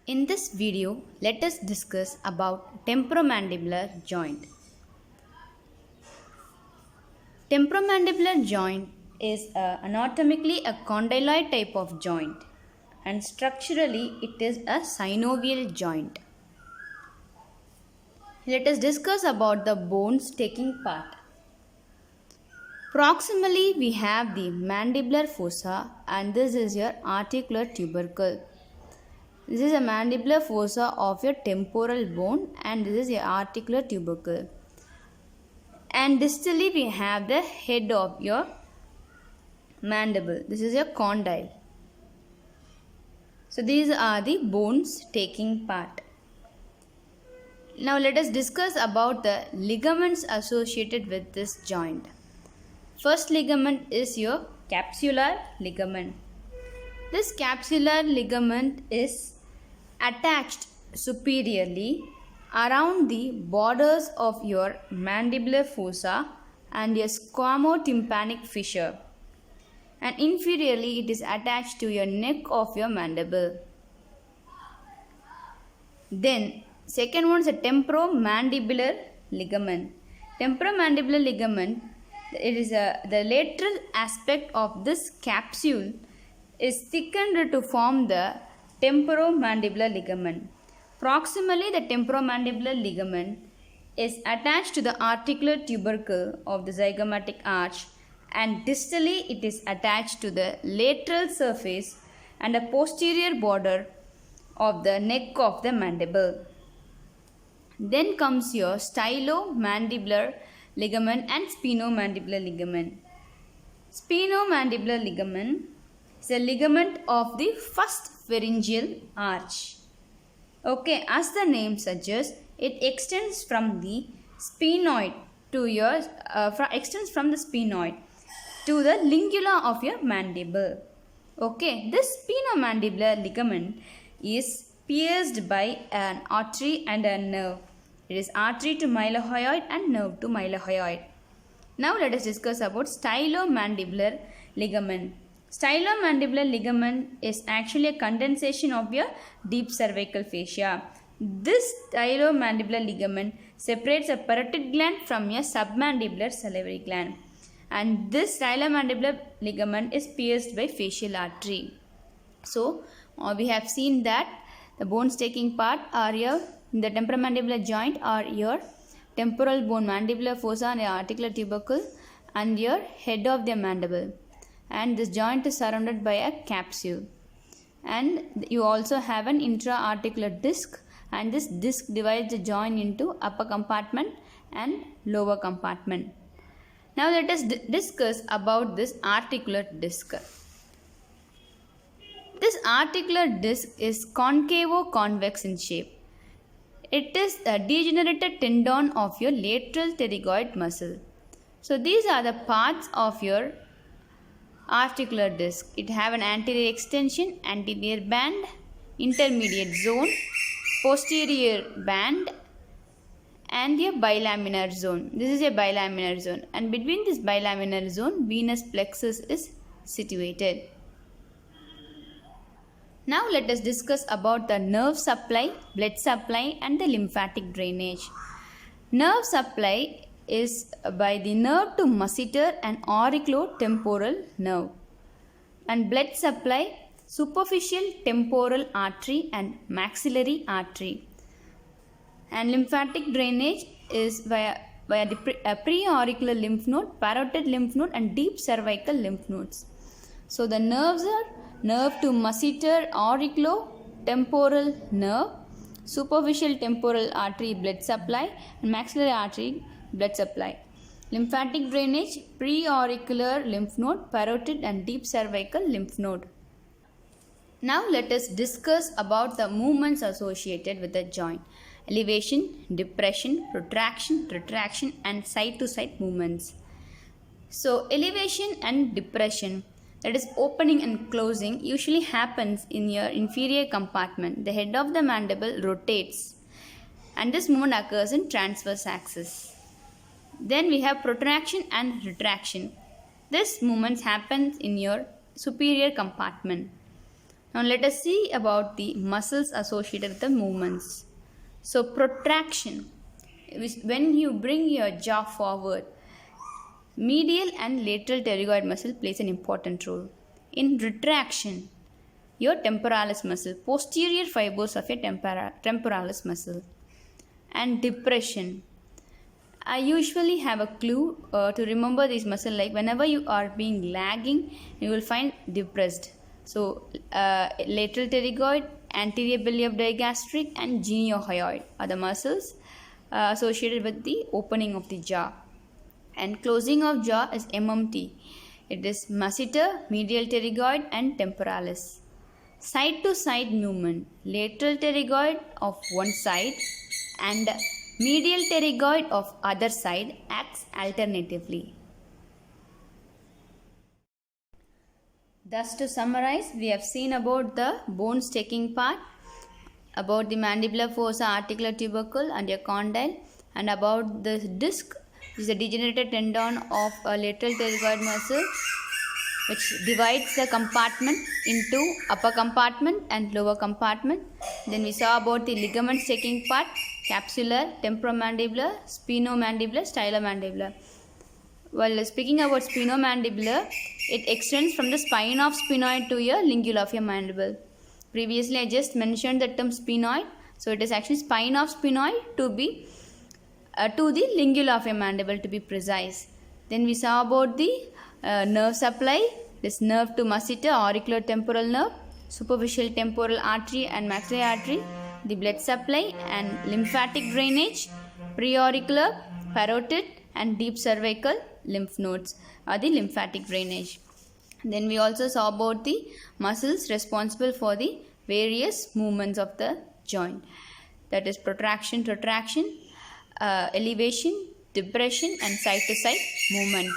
In this video, let us discuss about temporomandibular joint. Temporomandibular joint is anatomically a condyloid type of joint and structurally it is a synovial joint. Let us discuss about the bones taking part. Proximally we have the mandibular fossa and this is your articular tubercle. This is a mandibular fossa of your temporal bone and this is your articular tubercle. And distally we have the head of your mandible. This is your condyle. So these are the bones taking part. Now let us discuss about the ligaments associated with this joint. First ligament is your capsular ligament. This capsular ligament is attached superiorly around the borders of your mandibular fossa and your squamotympanic fissure, and inferiorly it is attached to your neck of your mandible. Then second one is a temporomandibular ligament. Temporomandibular ligament, it is the lateral aspect of this capsule is thickened to form the temporomandibular ligament. Proximally, the temporomandibular ligament is attached to the articular tubercle of the zygomatic arch and distally it is attached to the lateral surface and a posterior border of the neck of the mandible. Then comes your stylomandibular ligament and sphenomandibular ligament. Sphenomandibular ligament is a ligament of the first pharyngeal arch. Okay, as the name suggests, it extends from the sphenoid to your from the sphenoid to the lingula of your mandible. Okay, this sphenomandibular ligament is pierced by an artery and a nerve. It is artery to mylohyoid and nerve to mylohyoid. Now let us discuss about stylomandibular ligament. Stylomandibular ligament is actually a condensation of your deep cervical fascia. This stylomandibular ligament separates a parotid gland from your submandibular salivary gland. And this stylomandibular ligament is pierced by facial artery. So, we have seen that the bones taking part are your the temporomandibular joint are your temporal bone, mandibular fossa and your articular tubercle and your head of the mandible. And this joint is surrounded by a capsule. And you also have an intra-articular disc and this disc divides the joint into upper compartment and lower compartment. Now let us discuss about this articular disc. This articular disc is concavo-convex in shape. It is a degenerated tendon of your lateral pterygoid muscle. So these are the parts of your articular disc. It have an anterior extension, anterior band, intermediate zone, posterior band and a bilaminar zone. This is a bilaminar zone and between this bilaminar zone venous plexus is situated. Now let us discuss about the nerve supply, blood supply and the lymphatic drainage. Nerve supply is by the nerve to masseter and auriculotemporal nerve. And blood supply, superficial temporal artery and maxillary artery. And lymphatic drainage is via the preauricular lymph node, parotid lymph node and deep cervical lymph nodes. So the nerves are nerve to masseter auriculotemporal nerve, superficial temporal artery blood supply and maxillary artery blood supply. Lymphatic drainage, preauricular lymph node, parotid and deep cervical lymph node. Now let us discuss about the movements associated with the joint. Elevation, depression, protraction, retraction and side to side movements. So elevation and depression, that is opening and closing, usually happens in your inferior compartment. The head of the mandible rotates and this movement occurs in transverse axis. Then we have protraction and retraction. This movement happens in your superior compartment. Now let us see about the muscles associated with the movements. So protraction, when you bring your jaw forward, medial and lateral pterygoid muscle plays an important role. In retraction, your temporalis muscle, posterior fibers of your temporalis muscle. And depression, I usually have a clue to remember this muscle, like whenever you are being lagging, you will find depressed. So lateral pterygoid, anterior belly of digastric and geniohyoid are the muscles associated with the opening of the jaw. And closing of jaw is MMT. It is masseter, medial pterygoid and temporalis. Side to side movement, lateral pterygoid of one side and medial pterygoid of other side acts alternatively. Thus, to summarize, we have seen about the bone stacking part, about the mandibular fossa, articular tubercle and your condyle, and about the disc, which is a degenerated tendon of a lateral pterygoid muscle, which divides the compartment into upper compartment and lower compartment. Then we saw about the ligament stacking part, capsular, temporomandibular, spinomandibular, stylomandibular. While speaking about spinomandibular, it extends from the spine of sphenoid to your lingula of your mandible. Previously, I just mentioned the term sphenoid. So, it is actually spine of sphenoid to the lingula of your mandible, to be precise. Then we saw about the nerve supply. This nerve to masseter, auricular temporal nerve, superficial temporal artery and maxillary artery, the blood supply and lymphatic drainage, preauricular, parotid and deep cervical lymph nodes are the lymphatic drainage. Then we also saw about the muscles responsible for the various movements of the joint, that is protraction, elevation, depression and side to side movements.